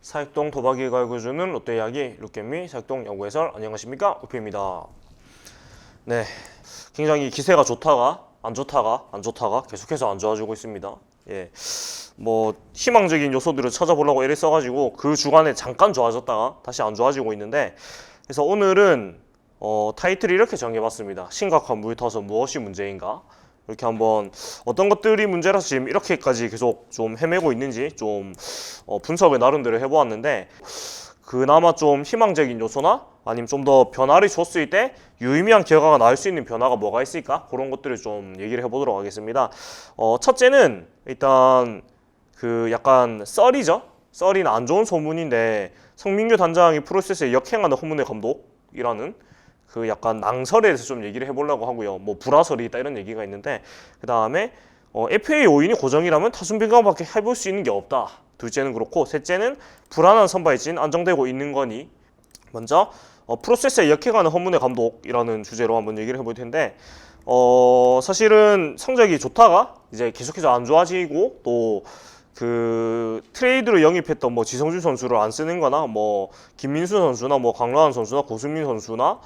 사익동 도박이 갈구주는 롯데 이야기 롯개미 사익동 야구 해설 안녕하십니까 우피입니다. 네, 굉장히 기세가 좋다가 안 좋다가 계속해서 안 좋아지고 있습니다. 예, 뭐 희망적인 요소들을 찾아보려고 애를 써가지고 그 주간에 잠깐 좋아졌다가 다시 안 좋아지고 있는데, 그래서 오늘은 타이틀을 이렇게 정해봤습니다. 심각한 무리타서 무엇이 문제인가? 이렇게 한번 어떤 것들이 문제라서 지금 이렇게까지 계속 좀 헤매고 있는지 좀 분석을 나름대로 해보았는데, 그나마 좀 희망적인 요소나 아니면 좀 더 변화를 줬을 때 유의미한 결과가 나올 수 있는 변화가 뭐가 있을까? 그런 것들을 좀 얘기를 해보도록 하겠습니다. 첫째는 일단 그 약간 썰이죠. 썰이나 안 좋은 소문인데, 성민규 단장이 프로세스에 역행하는 허문회 감독이라는 그 약간 낭설에 대해서 좀 얘기를 해보려고 하고요. 뭐 불화설이 있다 이런 얘기가 있는데, 그 다음에 FA 5인이 고정이라면 타순빈가밖에 해볼 수 있는 게 없다. 둘째는 그렇고, 셋째는 불안한 선발진 안정되고 있는 거니. 먼저 프로세스에 역행하는 허문회 감독이라는 주제로 한번 얘기를 해볼 텐데, 사실은 성적이 좋다가 이제 계속해서 안 좋아지고, 또 그 트레이드로 영입했던 뭐 지성준 선수를 안 쓰는 거나, 뭐 김민수 선수나 뭐 강로한 선수나 고승민 선수나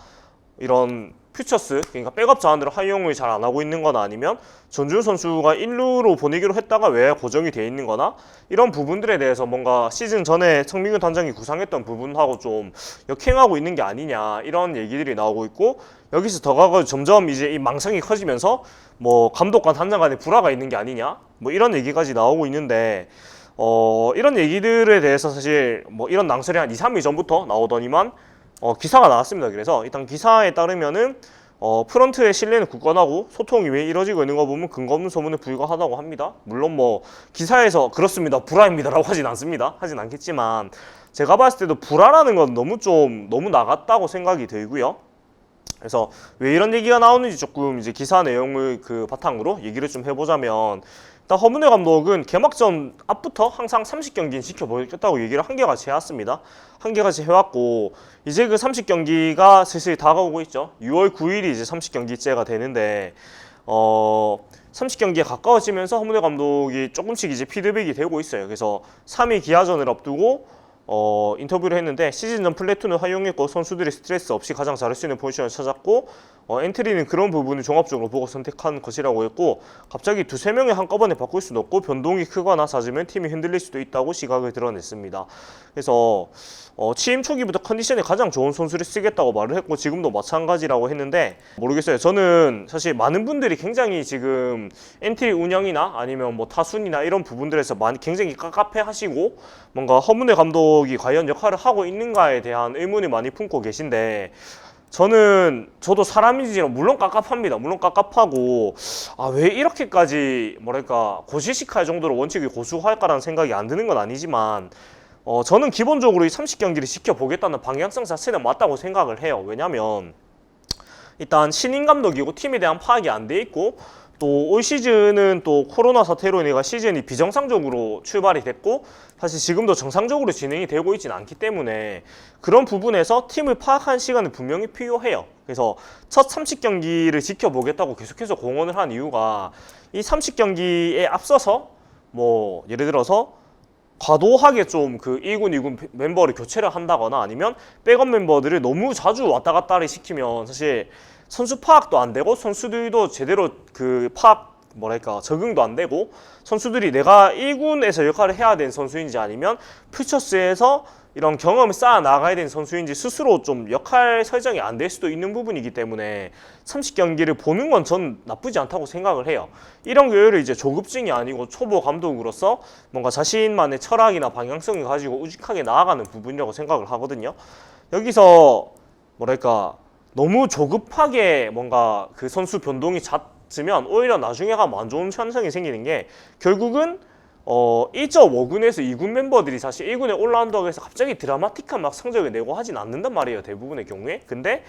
이런 퓨처스, 그러니까 백업 자원들을 활용을 잘 안 하고 있는 거나, 아니면 전준 선수가 1루로 보내기로 했다가 왜 고정이 돼 있는 거나, 이런 부분들에 대해서 뭔가 시즌 전에 성민규 단장이 구상했던 부분하고 좀 역행하고 있는 게 아니냐, 이런 얘기들이 나오고 있고, 여기서 더 가고 점점 이제 이 망상이 커지면서 뭐 감독과 단장 간에 불화가 있는 게 아니냐, 뭐 이런 얘기까지 나오고 있는데, 이런 얘기들에 대해서 사실 뭐 이런 낭설이 한 2, 3일 전부터 나오더니만 기사가 나왔습니다. 그래서 일단 기사에 따르면은 프런트의 신뢰는 굳건하고 소통이 왜 이뤄지고 있는 거 보면 근거 없는 소문에 불과하다고 합니다. 물론 뭐 기사에서 그렇습니다, 불화입니다라고 하진 않습니다. 하진 않겠지만, 제가 봤을 때도 불화라는 건 너무 나갔다고 생각이 들고요. 그래서 왜 이런 얘기가 나오는지 조금 이제 기사 내용을 그 바탕으로 얘기를 좀 해보자면, 일단 허문회 감독은 개막전 앞부터 항상 30경기는 지켜보겠다고 얘기를 한결같이 해왔습니다. 한결같이 해왔고, 이제 그 30경기가 슬슬 다가오고 있죠. 6월 9일이 이제 30경기째가 되는데, 30경기에 가까워지면서 허문회 감독이 조금씩 이제 피드백이 되고 있어요. 그래서 3위 기아전을 앞두고 인터뷰를 했는데, 시즌 전 플래툰을 활용했고 선수들이 스트레스 없이 가장 잘할 수 있는 포지션을 찾았고, 엔트리는 그런 부분을 종합적으로 보고 선택한 것이라고 했고, 갑자기 두세 명을 한꺼번에 바꿀 수도 없고 변동이 크거나 잦으면 팀이 흔들릴 수도 있다고 시각을 드러냈습니다. 그래서 취임 초기부터 컨디션이 가장 좋은 선수를 쓰겠다고 말을 했고, 지금도 마찬가지라고 했는데, 모르겠어요. 저는 사실 많은 분들이 굉장히 지금 엔트리 운영이나 아니면 뭐 타순이나 이런 부분들에서 굉장히 깝깝해하시고, 뭔가 허문회 감독이 과연 역할을 하고 있는가에 대한 의문을 많이 품고 계신데, 저도 사람이지만 물론 깝깝합니다. 물론 깝깝하고, 왜 이렇게까지 뭐랄까 고지식할 정도로 원칙을 고수할까라는 생각이 안 드는 건 아니지만, 저는 기본적으로 이 30경기를 지켜보겠다는 방향성 자체는 맞다고 생각을 해요. 왜냐면 일단 신인 감독이고 팀에 대한 파악이 안 돼 있고, 또 올 시즌은 또 코로나 사태로 인해 시즌이 비정상적으로 출발이 됐고, 사실 지금도 정상적으로 진행이 되고 있지는 않기 때문에 그런 부분에서 팀을 파악한 시간은 분명히 필요해요. 그래서 첫 30경기를 지켜보겠다고 계속해서 공언을 한 이유가, 이 30경기에 앞서서 뭐 예를 들어서 과도하게 좀 그 1군, 2군 멤버를 교체를 한다거나, 아니면 백업 멤버들을 너무 자주 왔다 갔다를 시키면 사실 선수 파악도 안 되고, 선수들도 제대로 그 파악 적응도 안 되고, 선수들이 내가 1군에서 역할을 해야 되는 선수인지 아니면 퓨처스에서 이런 경험을 쌓아 나가야 되는 선수인지 스스로 좀 역할 설정이 안 될 수도 있는 부분이기 때문에 30경기를 보는 건 전 나쁘지 않다고 생각을 해요. 이런 기회를 이제 조급증이 아니고 초보 감독으로서 뭔가 자신만의 철학이나 방향성을 가지고 우직하게 나아가는 부분이라고 생각을 하거든요. 여기서 너무 조급하게 뭔가 그 선수 변동이 잦으면 오히려 나중에 가면 안 좋은 현상이 생기는 게, 결국은 1.5군에서 2군 멤버들이 사실 1군에 올라온다고 해서 갑자기 드라마틱한 막 성적을 내고 하진 않는단 말이에요, 대부분의 경우에. 근데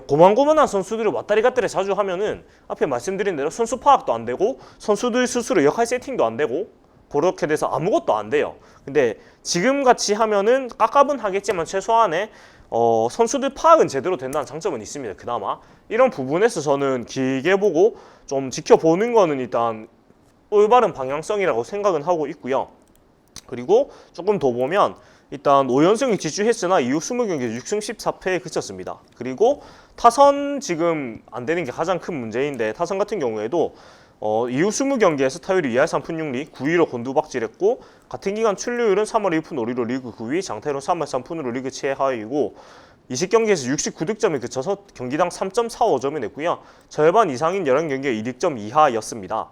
고만고만한 선수들을 왔다리 갔다리 자주 하면은 앞에 말씀드린 대로 선수 파악도 안 되고, 선수들 스스로 역할 세팅도 안 되고, 그렇게 돼서 아무것도 안 돼요. 근데 지금 같이 하면은 깝깝은 하겠지만 최소한의 선수들 파악은 제대로 된다는 장점은 있습니다. 그나마 이런 부분에서 저는 길게 보고 좀 지켜보는 거는 일단 올바른 방향성이라고 생각은 하고 있고요. 그리고 조금 더 보면 일단 5연승을 질주했으나 이후 20경기 6승 14패에 그쳤습니다. 그리고 타선 지금 안 되는 게 가장 큰 문제인데, 타선 같은 경우에도 이후 20경기에서 타율이 2할 3푼 6리, 9위로 곤두박질했고, 같은 기간 출루율은 3할 1푼 5리로 리그 9위, 장타율은 3할 3푼으로 리그 최하위이고, 20경기에서 69득점에 그쳐서 경기당 3.45점이 냈고요. 절반 이상인 11경기에 2득점 이하였습니다.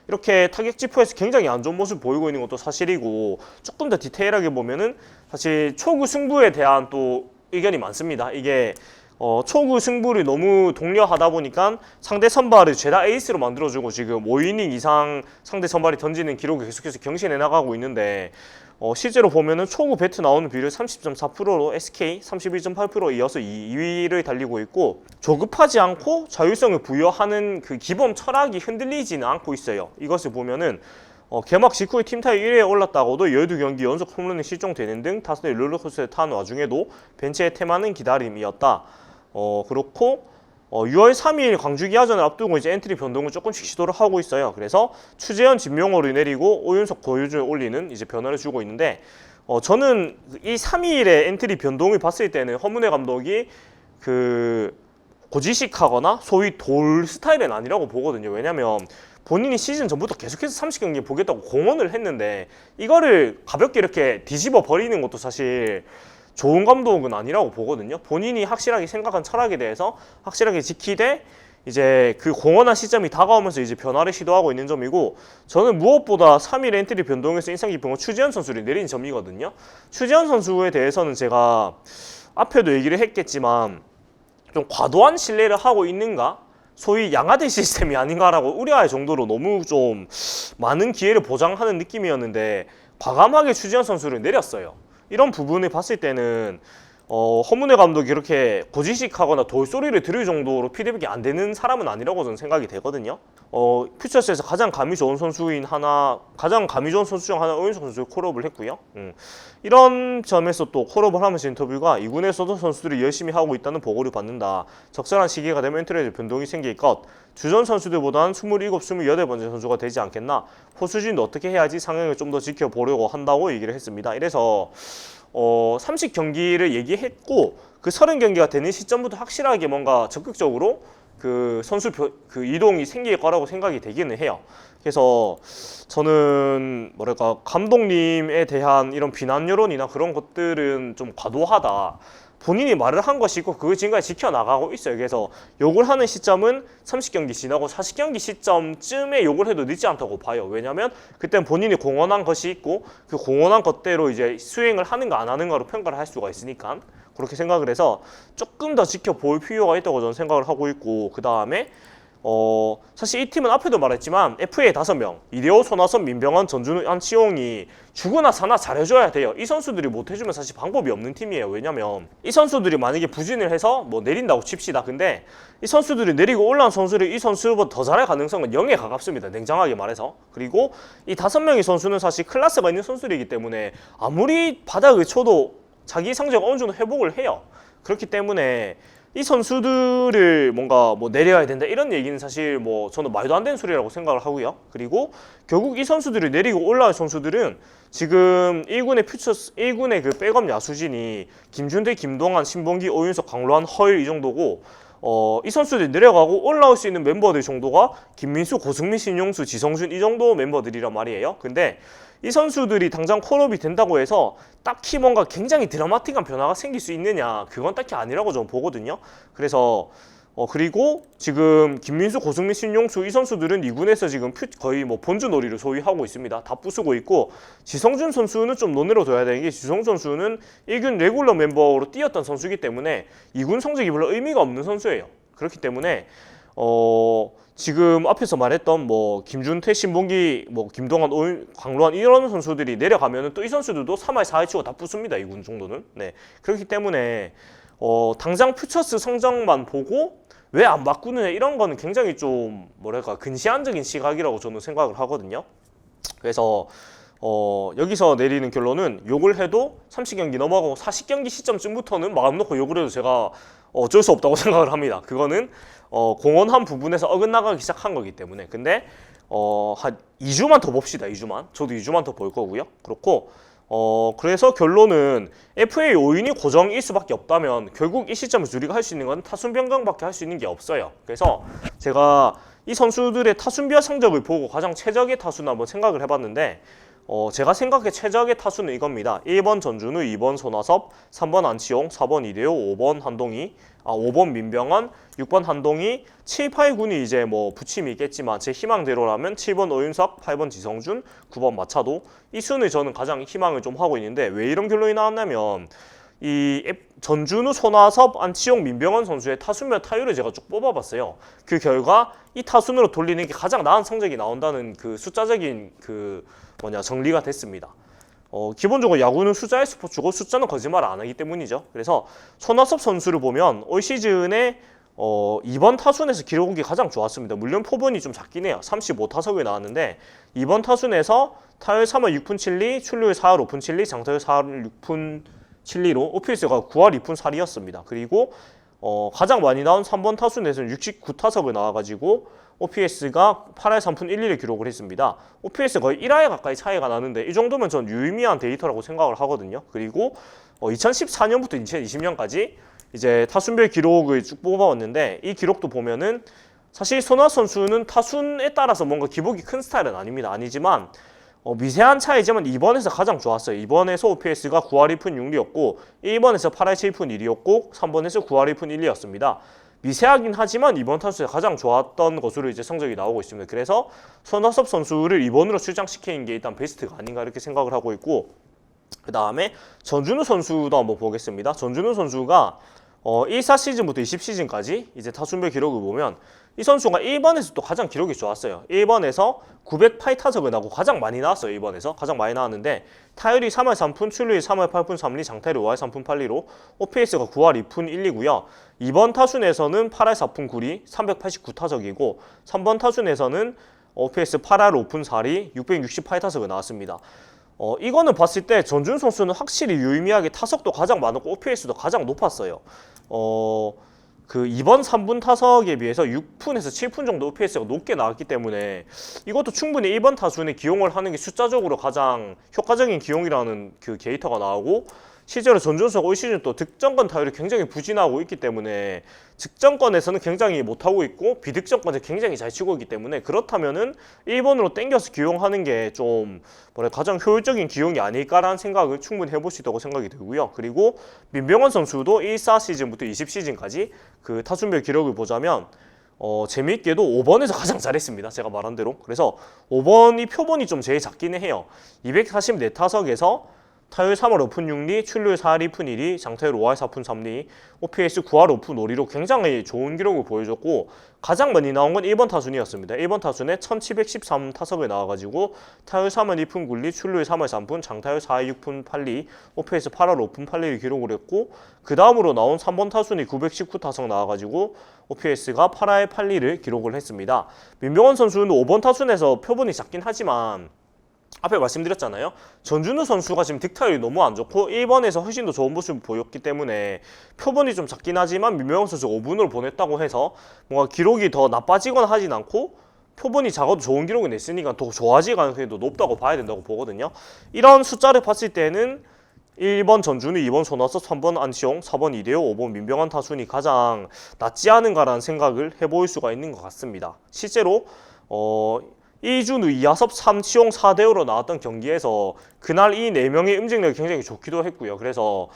이렇게 타격 지표에서 굉장히 안 좋은 모습을 보이고 있는 것도 사실이고, 조금 더 디테일하게 보면은 사실 초구 승부에 대한 또 의견이 많습니다. 이게 초구 승부를 너무 독려하다 보니까 상대 선발을 죄다 에이스로 만들어주고 지금 5이닝 이상 상대 선발이 던지는 기록을 계속해서 경신해 나가고 있는데, 실제로 보면은 초구 배트 나오는 비율 30.4%로 SK 31.8%에 이어서 2위를 달리고 있고, 조급하지 않고 자율성을 부여하는 그 기본 철학이 흔들리지는 않고 있어요. 이것을 보면은 개막 직후에 팀 타율 1위에 올랐다고도 12경기 연속 홈런이 실종되는 등 타선의 롤러코스터에 탄 와중에도 벤치에 템하는 기다림이었다. 그렇고 6월 3일 광주 기아전을 앞두고 이제 엔트리 변동을 조금씩 시도를 하고 있어요. 그래서 추재현, 진명호를 내리고 오윤석, 고효준을 올리는 이제 변화를 주고 있는데, 저는 이 3일의 엔트리 변동을 봤을 때는 허문회 감독이 그 고지식하거나 소위 돌 스타일은 아니라고 보거든요. 왜냐면 본인이 시즌 전부터 계속해서 30경기 보겠다고 공언을 했는데, 이거를 가볍게 이렇게 뒤집어 버리는 것도 사실 좋은 감독은 아니라고 보거든요. 본인이 확실하게 생각한 철학에 대해서 확실하게 지키되 이제 그 공헌한 시점이 다가오면서 이제 변화를 시도하고 있는 점이고, 저는 무엇보다 3일 엔트리 변동에서 인상 깊은 건 추지현 선수를 내린 점이거든요. 추지현 선수에 대해서는 제가 앞에도 얘기를 했겠지만 좀 과도한 신뢰를 하고 있는가? 소위 양아대 시스템이 아닌가라고 우려할 정도로 너무 좀 많은 기회를 보장하는 느낌이었는데, 과감하게 추지현 선수를 내렸어요. 이런 부분을 봤을 때는 허문회 감독이 이렇게 고지식하거나 돌소리를 들을 정도로 피드백이 안 되는 사람은 아니라고 저는 생각이 되거든요. 퓨처스에서 가장 감이 좋은 선수 중 하나 오윤석 선수를 콜업을 했고요. 이런 점에서 또 콜업을 하면서 인터뷰가 2군에서도 선수들이 열심히 하고 있다는 보고를 받는다. 적절한 시기가 되면 엔트리에 변동이 생길 것. 주전 선수들보다는 27, 28번째 선수가 되지 않겠나. 포수진도 어떻게 해야지 상향을 좀 더 지켜보려고 한다고 얘기를 했습니다. 이래서 30경기를 얘기했고, 그 30경기가 되는 시점부터 확실하게 뭔가 적극적으로 그 선수 그 이동이 생길 거라고 생각이 되기는 해요. 그래서 저는 뭐랄까, 감독님에 대한 이런 비난 여론이나 그런 것들은 좀 과도하다. 본인이 말을 한 것이 있고 그걸 지금까지 지켜나가고 있어요. 그래서 욕을 하는 시점은 30경기 지나고 40경기 시점쯤에 욕을 해도 늦지 않다고 봐요. 왜냐하면 그때는 본인이 공헌한 것이 있고 그 공헌한 것대로 이제 수행을 하는가 안 하는가로 평가를 할 수가 있으니까, 그렇게 생각을 해서 조금 더 지켜볼 필요가 있다고 저는 생각을 하고 있고, 그 다음에 사실 이 팀은 앞에도 말했지만 FA 5명, 이대호, 손아섭, 민병헌, 전준우, 안치홍이 주거나 사나 잘해줘야 돼요. 이 선수들이 못해주면 사실 방법이 없는 팀이에요. 왜냐면 이 선수들이 만약에 부진을 해서 뭐 내린다고 칩시다. 근데 이 선수들이 내리고 올라온 선수를 이 선수보다 더 잘할 가능성은 0에 가깝습니다. 냉정하게 말해서. 그리고 이 5명의 선수는 사실 클래스가 있는 선수들이기 때문에 아무리 바닥을 쳐도 자기 성적 어느 정도 회복을 해요. 그렇기 때문에 이 선수들을 뭔가 뭐 내려야 된다 이런 얘기는 사실 뭐 저는 말도 안 되는 소리라고 생각을 하고요. 그리고 결국 이 선수들을 내리고 올라올 선수들은 지금 1군의 그 백업 야수진이 김준태, 김동환, 신봉기, 오윤석, 강로한, 허일 이 정도고, 이 선수들이 내려가고 올라올 수 있는 멤버들 정도가 김민수, 고승민, 신용수, 지성준 이 정도 멤버들이란 말이에요. 근데 이 선수들이 당장 콜업이 된다고 해서 딱히 뭔가 굉장히 드라마틱한 변화가 생길 수 있느냐, 그건 딱히 아니라고 저는 보거든요. 그래서 그리고 지금 김민수, 고승민, 신용수 이 선수들은 2군에서 지금 거의 뭐 본주 놀이를 소위 하고 있습니다. 다 부수고 있고, 지성준 선수는 좀 논외로 둬야 되는 게, 지성준 선수는 1군 레귤러 멤버로 뛰었던 선수이기 때문에 2군 성적이 별로 의미가 없는 선수예요. 그렇기 때문에 지금 앞에서 말했던 뭐 김준태, 신봉기, 뭐 김동환, 강로한 이런 선수들이 내려가면은 또 이 선수들도 3할 4할 치고 다 부숩니다. 2군 정도는. 네. 그렇기 때문에 당장 퓨처스 성적만 보고 왜 안 바꾸느냐 이런 거는 굉장히 좀 뭐랄까 근시안적인 시각이라고 저는 생각을 하거든요. 그래서 여기서 내리는 결론은 욕을 해도 30경기 넘어가고 40경기 시점쯤부터는 마음 놓고 욕을 해도 제가 어쩔 수 없다고 생각을 합니다. 그거는 공헌한 부분에서 어긋나가기 시작한 거기 때문에. 근데 한 2주만 더 봅시다. 2주만. 저도 2주만 더 볼 거고요. 그렇고 그래서 결론은 FA 5인이 고정일 수밖에 없다면 결국 이 시점에서 우리가 할 수 있는 건 타순 변경밖에 할 수 있는 게 없어요. 그래서 제가 이 선수들의 타순 비하 성적을 보고 가장 최적의 타순을 한번 생각을 해봤는데 제가 생각해 최적의 타수는 이겁니다. 1번 전준우, 2번 손아섭, 3번 안치홍, 4번 이대호, 5번 한동희, 5번 민병헌, 6번 한동희, 7, 8, 9는 이제 뭐 부침이 있겠지만 제 희망대로라면 7번 오윤석, 8번 지성준, 9번 마차도 이 순을 저는 가장 희망을 좀 하고 있는데 왜 이런 결론이 나왔냐면 이 전준우, 손아섭, 안치홍, 민병헌 선수의 타순면 타율을 제가 쭉 뽑아봤어요. 그 결과 이 타순으로 돌리는 게 가장 나은 성적이 나온다는 그 숫자적인 정리가 됐습니다. 기본적으로 야구는 숫자의 스포츠고 숫자는 거짓말 안 하기 때문이죠. 그래서 손아섭 선수를 보면 올 시즌에 이번 타순에서 기록이 가장 좋았습니다. 물론 포번이 좀 작긴 해요. 35타석을 나왔는데 이번 타순에서 타율 3할 6푼 7리, 출루율 4할 5푼 7리, 장타율 4할 6푼 7리로 OPS가 9할 2푼 4리였습니다. 그리고 가장 많이 나온 3번 타순에서는 69타석을 나와가지고 OPS가 8할 3푼 1리를 기록을 했습니다. OPS 거의 1할 가까이 차이가 나는데 이 정도면 전 유의미한 데이터라고 생각을 하거든요. 그리고 2014년부터 2020년까지 이제 타순별 기록을 쭉 뽑아왔는데 이 기록도 보면은 사실 손아 선수는 타순에 따라서 뭔가 기복이 큰 스타일은 아니지만 미세한 차이지만 2번에서 가장 좋았어요. 2번에서 OPS가 9할 2푼 6리였고 1번에서 8할 7푼 1리였고 3번에서 9할 2푼 1리였습니다. 미세하긴 하지만 이번 타수에 가장 좋았던 것으로 이제 성적이 나오고 있습니다. 그래서 손아섭 선수를 2번으로 출장시키는 게 일단 베스트가 아닌가 이렇게 생각을 하고 있고 그 다음에 전준우 선수도 한번 보겠습니다. 전준우 선수가 14 시즌부터 20 시즌까지 이제 타순별 기록을 보면 이 선수가 1번에서 또 가장 기록이 좋았어요. 1번에서 908타석을 나고 가장 많이 나왔어요. 1번에서 가장 많이 나왔는데 타율이 3할 3푼, 출루율 3할 8푼 3리, 장타율이 5할 3푼 8리로 OPS가 9할 2푼 1리고요. 2번 타순에서는 8할 4푼 9리, 389타석이고 3번 타순에서는 OPS 8할 5푼 4리, 668타석을 나왔습니다. 이거는 봤을 때 전준 선수는 확실히 유의미하게 타석도 가장 많았고 OPS도 가장 높았어요. 그 2번 3분 타석에 비해서 6푼에서 7푼 정도 OPS가 높게 나왔기 때문에 이것도 충분히 1번 타순에 기용을 하는 게 숫자적으로 가장 효과적인 기용이라는 그 데이터가 나오고 실제로 전준 선수가 올 시즌 또 득점권 타율이 굉장히 부진하고 있기 때문에 득점권에서는 굉장히 못하고 있고 비득점권에서 굉장히 잘 치고 있기 때문에 그렇다면은 1번으로 땡겨서 기용하는 게 좀 가장 효율적인 기용이 아닐까라는 생각을 충분히 해볼 수 있다고 생각이 들고요. 그리고 민병헌 선수도 14 시즌부터 20 시즌까지 그 타순별 기록을 보자면 재미있게도 5번에서 가장 잘했습니다. 제가 말한 대로. 그래서 5번이 표본이 좀 제일 작기는 해요. 244타석에서 타율 3할 5푼 6리, 출루율 4할 2푼 1리, 장타율 5할 4푼 3리, OPS 9할 5푼 5리로 굉장히 좋은 기록을 보여줬고 가장 많이 나온 건 1번 타순이었습니다. 1번 타순에 1713타석을 나와가지고 타율 3할 2푼 9리, 출루율 3할 3푼, 장타율 4할 6푼 8리, OPS 8할 5푼 8리를 기록을 했고 그 다음으로 나온 3번 타순이 919타석 나와가지고 OPS가 8할 8리를 기록을 했습니다. 민병헌 선수는 5번 타순에서 표본이 작긴 하지만 앞에 말씀드렸잖아요. 전준우 선수가 지금 득타율이 너무 안 좋고 1번에서 훨씬 더 좋은 모습을 보였기 때문에 표본이 좀 작긴 하지만 민병헌 선수가 5분으로 보냈다고 해서 뭔가 기록이 더 나빠지거나 하진 않고 표본이 작아도 좋은 기록을 냈으니까 더 좋아질 가능성이 더 높다고 봐야 된다고 보거든요. 이런 숫자를 봤을 때는 1번 전준우, 2번 손아섭, 3번 안치홍, 4번 이대호, 5번 민병헌 타순이 가장 낫지 않은가라는 생각을 해볼 수가 있는 것 같습니다. 실제로 이준우, 이하섭, 삼치홍, 4대호로 나왔던 경기에서 그날 이 4명의 응징력이 굉장히 좋기도 했고요. 그래서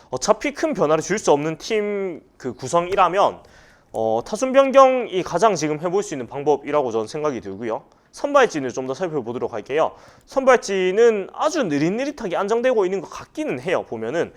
어차피 큰 변화를 줄 수 없는 팀 그 구성이라면 타순 변경이 가장 지금 해볼 수 있는 방법이라고 저는 생각이 들고요. 선발진을 좀 더 살펴보도록 할게요. 선발진은 아주 느릿느릿하게 안정되고 있는 것 같기는 해요. 보면은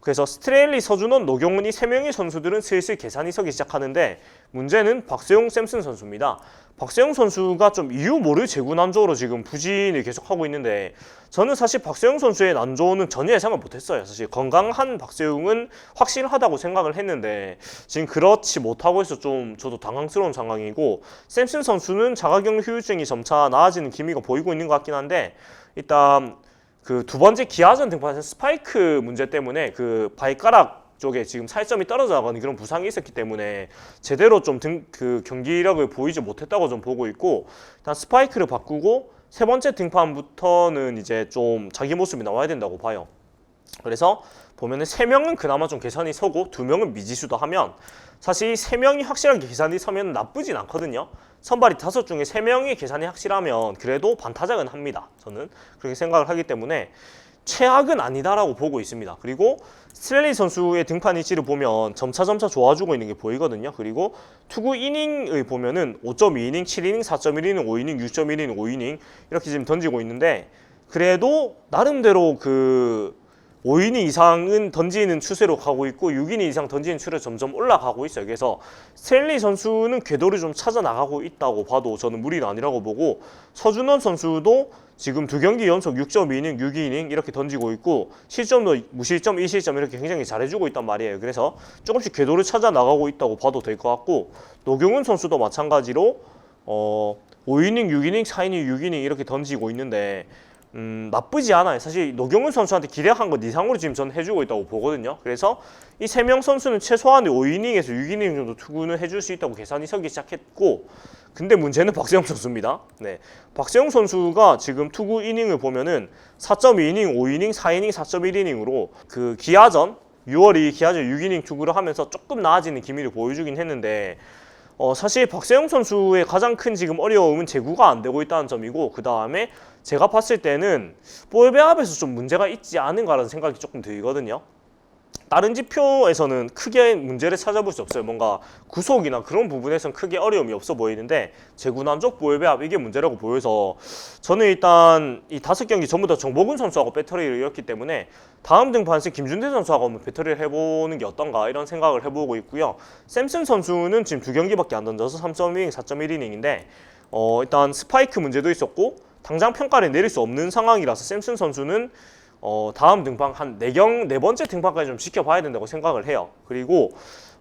그래서 스트레일리, 서준원, 노경훈 이 3명의 선수들은 슬슬 계산이 서기 시작하는데 문제는 박세용, 샘슨 선수입니다. 박세용 선수가 좀 이유 모를 제구 난조로 지금 부진을 계속하고 있는데 저는 사실 박세용 선수의 난조는 전혀 예상을 못했어요. 사실 건강한 박세용은 확실하다고 생각을 했는데 지금 그렇지 못하고 있어 좀 저도 당황스러운 상황이고 샘슨 선수는 자가격리 후유증이 점차 나아지는 기미가 보이고 있는 것 같긴 한데 일단 그 두 번째 기아전 등판에서 스파이크 문제 때문에 그 발가락 쪽에 지금 살점이 떨어져 나가는 그런 부상이 있었기 때문에 제대로 좀 그 경기력을 보이지 못했다고 좀 보고 있고 일단 스파이크를 바꾸고 세 번째 등판부터는 이제 좀 자기 모습이 나와야 된다고 봐요. 그래서 보면은 3명은 그나마 좀 계산이 서고 2명은 미지수다 하면 사실 3명이 확실하게 계산이 서면 나쁘진 않거든요. 선발이 5 중에 3명이 계산이 확실하면 그래도 반타작은 합니다. 저는 그렇게 생각을 하기 때문에 최악은 아니다라고 보고 있습니다. 그리고 스트렐리 선수의 등판 위치를 보면 점차 좋아지고 있는 게 보이거든요. 그리고 투구 이닝을 보면은 5.2이닝, 7이닝, 4.1이닝, 5이닝, 6.1이닝, 5이닝 이렇게 지금 던지고 있는데 그래도 나름대로 그 5이닝 이상은 던지는 추세로 가고 있고 6이닝 이상 던지는 추세로 점점 올라가고 있어요. 그래서 스탠리 선수는 궤도를 좀 찾아 나가고 있다고 봐도 저는 무리는 아니라고 보고 서준원 선수도 지금 2경기 연속 6.2이닝, 6이닝 이렇게 던지고 있고 실점도 무실점, 2실점 이렇게 굉장히 잘해주고 있단 말이에요. 그래서 조금씩 궤도를 찾아 나가고 있다고 봐도 될 것 같고 노경훈 선수도 마찬가지로 5이닝, 6이닝, 4이닝, 6이닝 이렇게 던지고 있는데 나쁘지 않아요. 사실 노경훈 선수한테 기대한 것 이상으로 지금 전 해주고 있다고 보거든요. 그래서 이 3명 선수는 최소한 5이닝에서 6이닝 정도 투구는 해줄 수 있다고 계산이 서기 시작했고 근데 문제는 박세영 선수입니다. 네, 박세영 선수가 지금 투구 이닝을 보면은 4.2이닝, 5이닝, 4이닝, 4.1이닝으로 그 기아전 6월 2일 기아전 6이닝 투구를 하면서 조금 나아지는 기미를 보여주긴 했는데 사실 박세영 선수의 가장 큰 지금 어려움은 제구가 안 되고 있다는 점이고 그 다음에 제가 봤을 때는 볼 배합에서 좀 문제가 있지 않은가라는 생각이 조금 들거든요. 다른 지표에서는 크게 문제를 찾아볼 수 없어요. 뭔가 구속이나 그런 부분에서는 크게 어려움이 없어 보이는데 제구난족 볼 배합 이게 문제라고 보여서 저는 일단 이 5경기 전부 다 정복은 선수하고 배터리를 이었기 때문에 다음 등판에서 김준태 선수하고 한번 배터리를 해보는 게 어떤가 이런 생각을 해보고 있고요. 샘슨 선수는 지금 2경기밖에 안 던져서 3.1이닝, 4.1이닝인데 일단 스파이크 문제도 있었고 당장 평가를 내릴 수 없는 상황이라서 샘슨 선수는 다음 등판 한 4번째 등판까지 좀 지켜봐야 된다고 생각을 해요. 그리고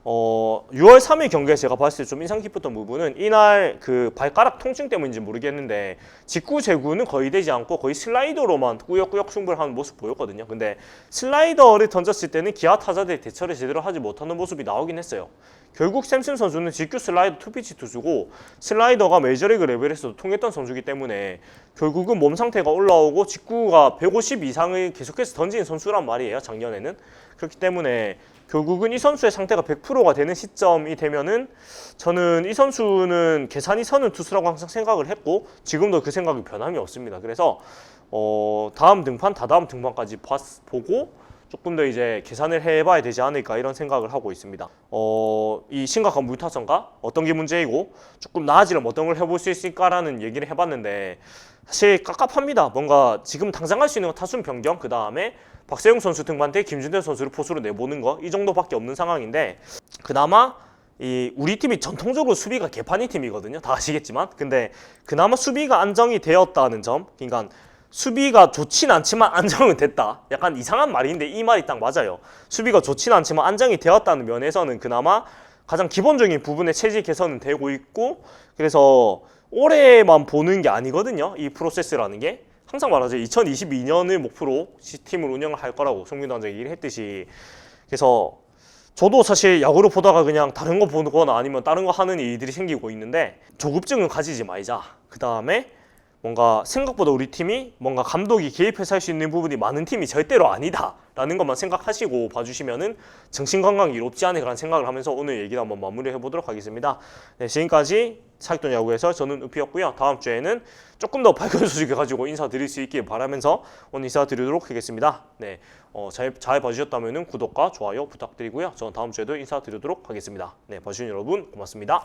6월 3일 경기에 제가 봤을 때 좀 인상 깊었던 부분은 이날 그 발가락 통증 때문인지 모르겠는데 직구 제구는 거의 되지 않고 거의 슬라이더로만 꾸역꾸역 승부를 하는 모습 보였거든요. 근데 슬라이더를 던졌을 때는 기아 타자들이 대처를 제대로 하지 못하는 모습이 나오긴 했어요. 결국 샘슨 선수는 직구 슬라이더 투피치 투수고 슬라이더가 메이저리그 레벨에서도 통했던 선수이기 때문에 결국은 몸 상태가 올라오고 직구가 150 이상을 계속해서 던지는 선수란 말이에요. 작년에는. 그렇기 때문에 결국은 이 선수의 상태가 100%가 되는 시점이 되면은 저는 이 선수는 계산이 서는 투수라고 항상 생각을 했고 지금도 그 생각이 변함이 없습니다. 그래서 다음 등판, 다다음 등판까지 보고 조금 더 이제 계산을 해봐야 되지 않을까 이런 생각을 하고 있습니다. 이 심각한 물타선가 어떤 게 문제이고 조금 나아지려면 어떤 걸 해볼 수 있을까라는 얘기를 해봤는데 사실 깝깝합니다. 뭔가 지금 당장 할 수 있는 건 타순 변경 그 다음에 박세용 선수 등판 때 김준태 선수를 포수로 내보는 거 이 정도밖에 없는 상황인데 그나마 우리 팀이 전통적으로 수비가 개판이 팀이거든요. 다 아시겠지만 근데 그나마 수비가 안정이 되었다는 점 그러니까 수비가 좋진 않지만 안정은 됐다. 약간 이상한 말인데 이 말이 딱 맞아요. 수비가 좋진 않지만 안정이 되었다는 면에서는 그나마 가장 기본적인 부분의 체질 개선은 되고 있고 그래서 올해만 보는 게 아니거든요. 이 프로세스라는 게. 항상 말하죠. 2022년을 목표로 팀을 운영을 할 거라고 송민호 단장이 얘기를 했듯이 그래서 저도 사실 야구를 보다가 그냥 다른 거 보거나 아니면 다른 거 하는 일들이 생기고 있는데 조급증은 가지지 말자. 그 다음에 뭔가 생각보다 우리 팀이 뭔가 감독이 개입해서 할 수 있는 부분이 많은 팀이 절대로 아니다 라는 것만 생각하시고 봐주시면은 정신건강이 이롭지 않을까라는 생각을 하면서 오늘 얘기를 한번 마무리해 보도록 하겠습니다. 네, 지금까지 사익돈 야구에서 저는 우피였고요. 다음 주에는 조금 더 밝은 소식을 가지고 인사드릴 수 있길 바라면서 오늘 인사드리도록 하겠습니다. 네, 잘 봐주셨다면 구독과 좋아요 부탁드리고요. 저는 다음 주에도 인사드리도록 하겠습니다. 네, 봐주신 여러분 고맙습니다.